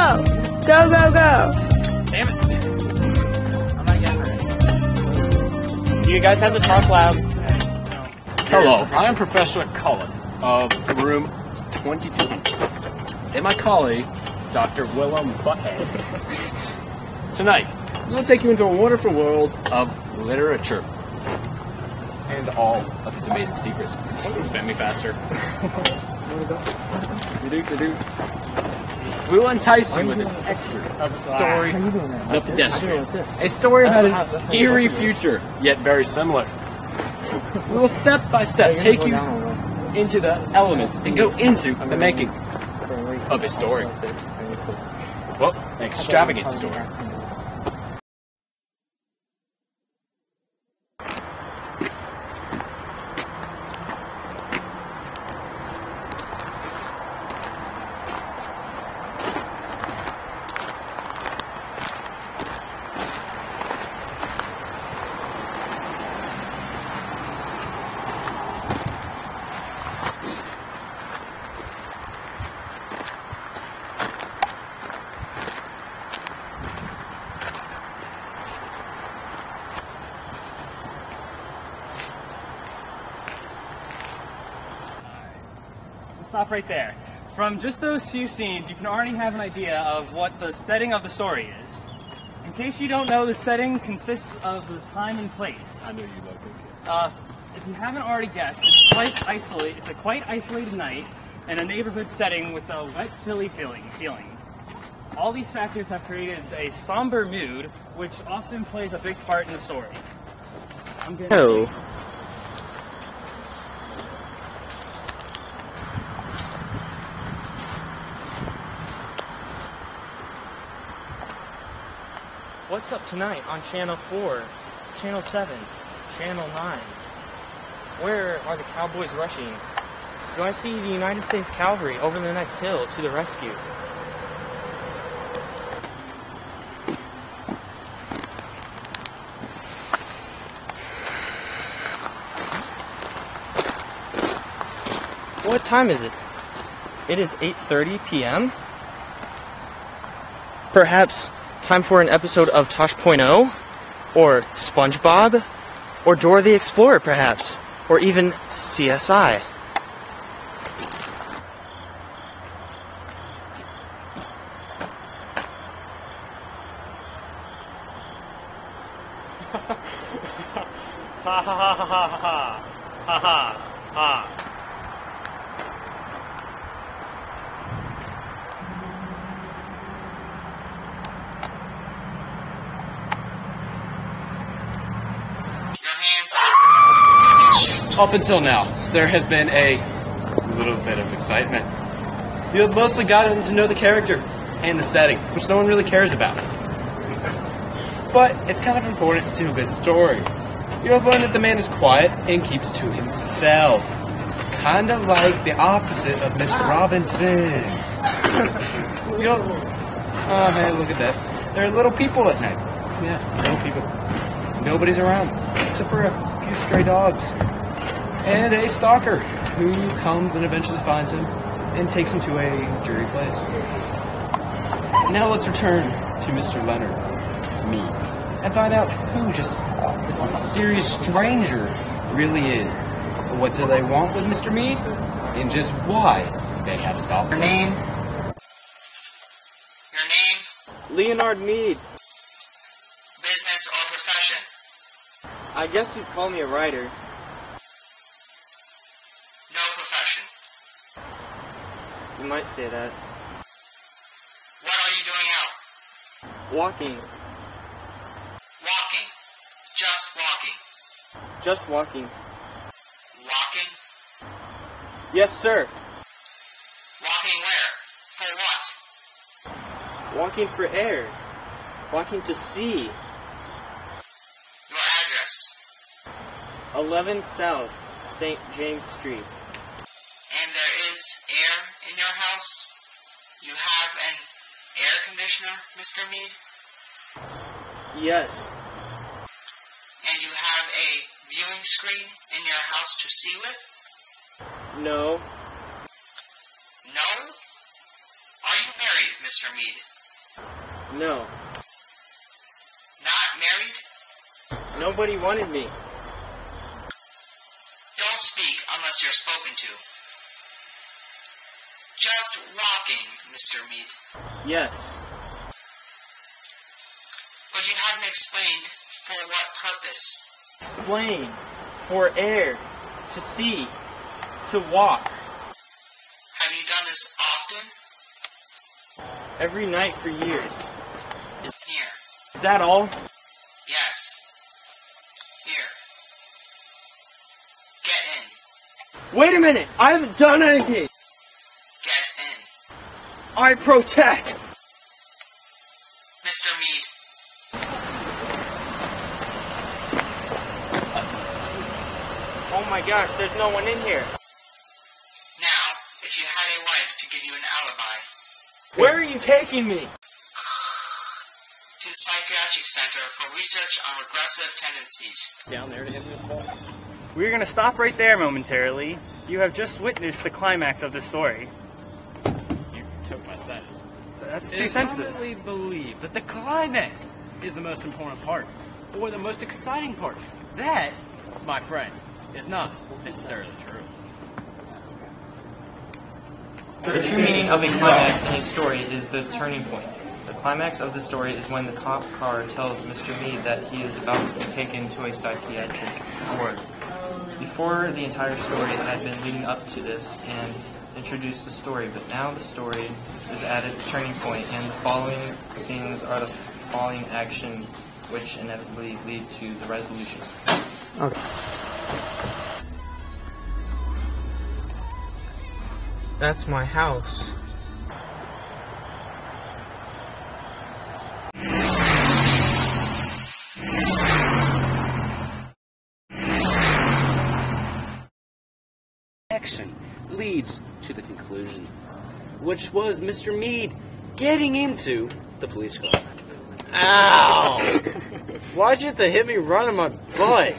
Go! Go, go, go! Damn it. I might get hurt. You guys have to talk loud. Hello, I am Professor Cullen of room 2200. And my colleague, Dr. Willem Butthead. Tonight, we will take you into a wonderful world of literature. And all of its amazing secrets. Something spin me faster. We will entice you with an excerpt of the story, The Pedestrian. A story about an eerie future, yet very similar. We will step by step take you into the elements and go into the making of a story. Well, an extravagant story. Stop right there. From just those few scenes, you can already have an idea of what the setting of the story is. In case you don't know, the setting consists of the time and place. I know you love it. If you haven't already guessed, it's a quite isolated night in a neighborhood setting with a wet, chilly feeling. All these factors have created a somber mood, which often plays a big part in the story. Oh. What's up tonight on Channel 4, Channel 7, Channel 9? Where are the cowboys rushing? Do I see the United States Cavalry over the next hill to the rescue? What time is it? It is 8:30 p.m.? Perhaps time for an episode of Tosh.0, or SpongeBob, or Dora the Explorer, perhaps, or even CSI. Ha ha ha ha ha ha ha ha ha. Up until now, there has been a little bit of excitement. You have mostly gotten to know the character and the setting, which no one really cares about. But it's kind of important to a good story. You have learned that the man is quiet and keeps to himself. Kind of like the opposite of Miss Robinson. Oh man, look at that. There are little people at night. Yeah, little people. Nobody's around, except for a few stray dogs. And a stalker who comes and eventually finds him and takes him to a jury place. Now let's return to Mr. Leonard, me, and find out who just this mysterious stranger really is. What do they want with Mr. Mead? And just why they have stopped Your him. name? Your name? Leonard Mead. Business or profession? I guess you'd call me a writer. No profession. You might say that. What are you doing out? Walking. Walking. Just walking. Just walking. Walking? Yes, sir. Walking where? For what? Walking for air. Walking to sea. Your address? 11 South, St. James Street. And there is air in your house? You have an air conditioner, Mr. Mead? Yes. And you have a viewing screen in your house to see with? No. No? Are you married, Mr. Mead? No. Not married? Nobody wanted me. Don't speak unless you're spoken to. Just walking, Mr. Mead. Yes. But you haven't explained for what purpose. Explained. For air. To see. To walk. Have you done this often? Every night for years. Here. Is that all? Yes. Here. Get in. Wait a minute! I haven't done anything! Get in. I protest! Mr. Mead. Oh my gosh, there's no one in here. Now, if you had a wife to give you an alibi. Where are you taking me? To the Psychiatric Center for Research on Regressive Tendencies. Down there to hit the ball. We're going to stop right there momentarily. You have just witnessed the climax of the story. You took my sentence. That's It two is sentences. commonly believed that the climax is the most important part, or the most exciting part. That, my friend, is not necessarily true. The true meaning of a climax in a story is the turning point. The climax of the story is when the cop car tells Mr. Mead that he is about to be taken to a psychiatric ward. Before, the entire story had been leading up to this and introduced the story, but now the story is at its turning point, and the following scenes are the following action which inevitably lead to the resolution. Okay. That's my house. Action leads to the conclusion, which was Mr. Mead getting into the police car. Ow! Why'd you have to hit me right on my butt?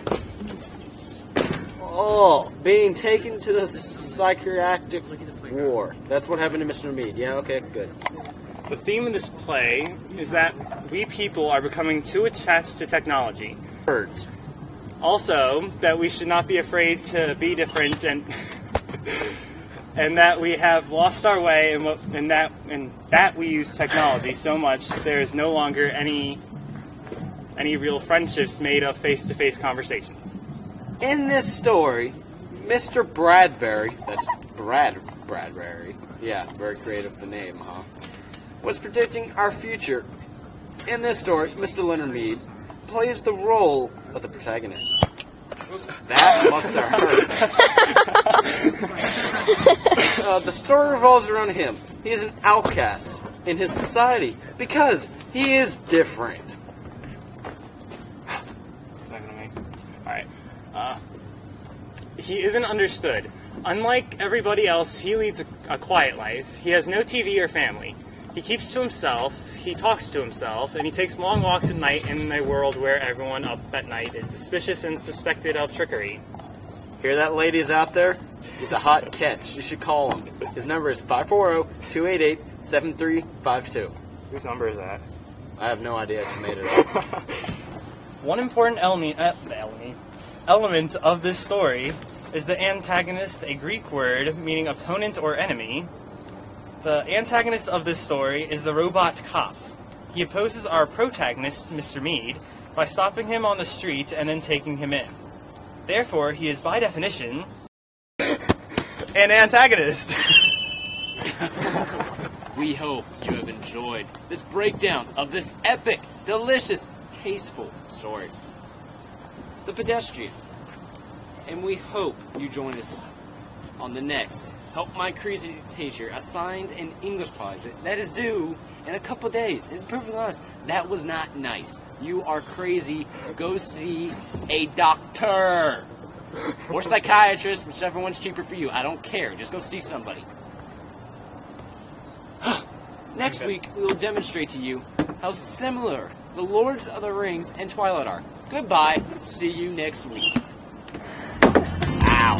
Oh, being taken to the psychiatric ward. That's what happened to Mr. Mead. Yeah, okay, good. The theme of this play is that we people are becoming too attached to technology. Birds. Also, that we should not be afraid to be different, and and that we have lost our way, and that we use technology so much there is no longer any real friendships made of face-to-face conversations. In this story, Mr. Bradbury, that's Bradbury, yeah, very creative the name, huh? Was predicting our future. In this story, Mr. Leonard Mead plays the role of the protagonist. Oops, that must have hurt. The story revolves around him. He is an outcast in his society because he is different. Alright. He isn't understood. Unlike everybody else, he leads a quiet life. He has no TV or family. He keeps to himself, he talks to himself, and he takes long walks at night in a world where everyone up at night is suspicious and suspected of trickery. Hear that, ladies out there? He's a hot catch. You should call him. His number is 540-288-7352. Whose number is that? I have no idea. I just made it up. One important element of this story is the antagonist, a Greek word meaning opponent or enemy. The antagonist of this story is the robot cop. He opposes our protagonist, Mr. Mead, by stopping him on the street and then taking him in. Therefore, he is by definition an antagonist. We hope you have enjoyed this breakdown of this epic, delicious, tasteful story, The Pedestrian. And we hope you join us on the next Help My Crazy Teacher assigned an English project that is due in a couple days. And to be perfectly honest, that was not nice. You are crazy. Go see a doctor or psychiatrist, whichever one's cheaper for you. I don't care. Just go see somebody. Next week, we will demonstrate to you how similar The Lords of the Rings and Twilight are. Goodbye. See you next week. Ow.